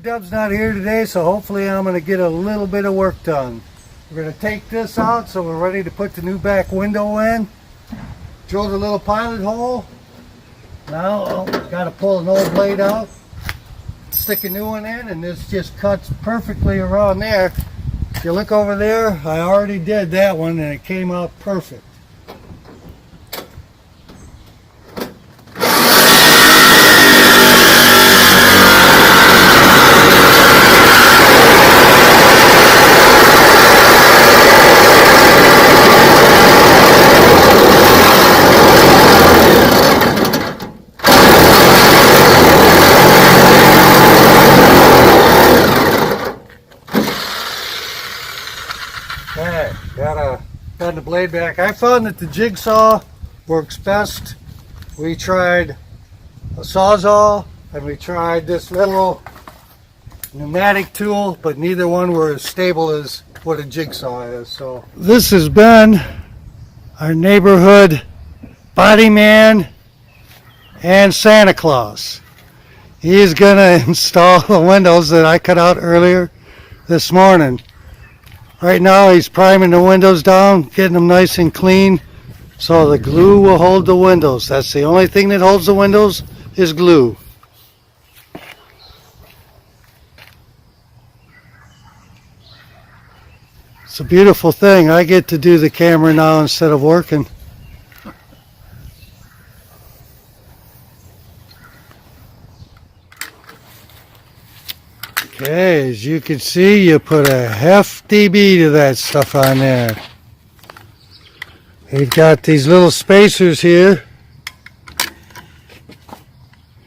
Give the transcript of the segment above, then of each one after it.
Dub's not here today, so hopefully I'm going to get a little bit of work done. We're going to take this out so we're ready to put the new back window in. Drill the little pilot hole. Now got to pull an old blade out, stick a new one in, and this just cuts perfectly around there. If you look over there, I already did that one and it came out perfect. Okay, got the blade back. I found that the jigsaw works best. We tried a Sawzall and we tried this little pneumatic tool, but neither one were as stable as what a jigsaw is. So this has been our neighborhood body man and Santa Claus. He's gonna install the windows that I cut out earlier this morning. Right now he's priming the windows down, getting them nice and clean so the glue will hold the windows. That's the only thing that holds the windows is glue. It's a beautiful thing. I get to do the camera now instead of working. Okay, as you can see, you put a hefty bead of that stuff on there. You've got these little spacers here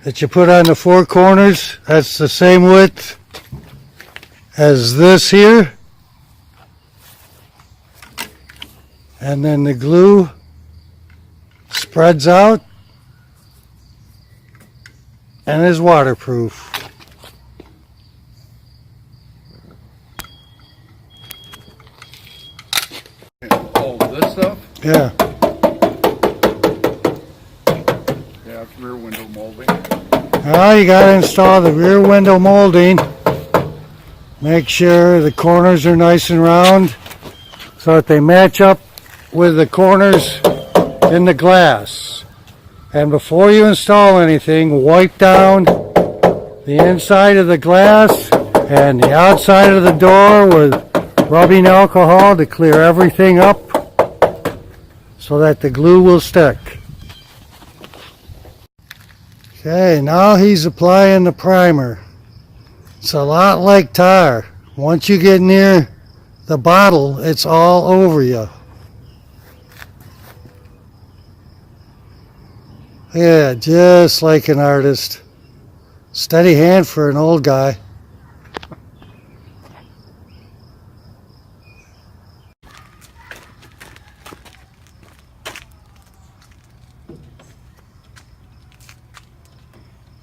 that you put on the four corners. That's the same width as this here. And then the glue spreads out and is waterproof. This stuff? Yeah. Yeah, it's rear window molding. Now you got to install the rear window molding. Make sure the corners are nice and round so that they match up with the corners in the glass. And before you install anything, wipe down the inside of the glass and the outside of the door with rubbing alcohol to clear everything up so that the glue will stick. Okay, now he's applying the primer. It's a lot like tar. Once you get near the bottle, it's all over you. Yeah, just like an artist. Steady hand for an old guy.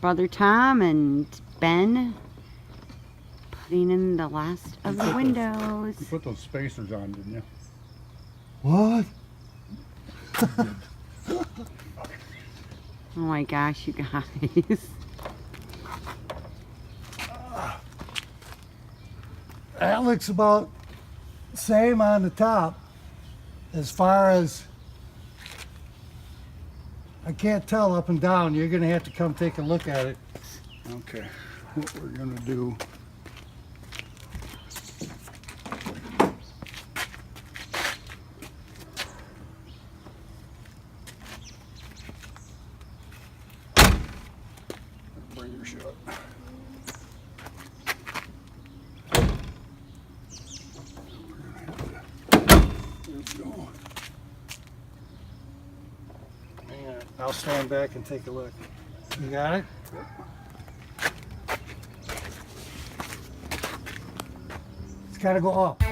Brother Tom and Ben putting in the last of the windows. You put those spacers on, didn't you? What? Oh my gosh, you guys. That looks about same on the top as far as I can't tell up and down. You're going to have to come take a look at it. Okay, what we're gonna do. Bring your shot. There we go. Hang on. I'll stand back and take a look. You got it? It's got to go up.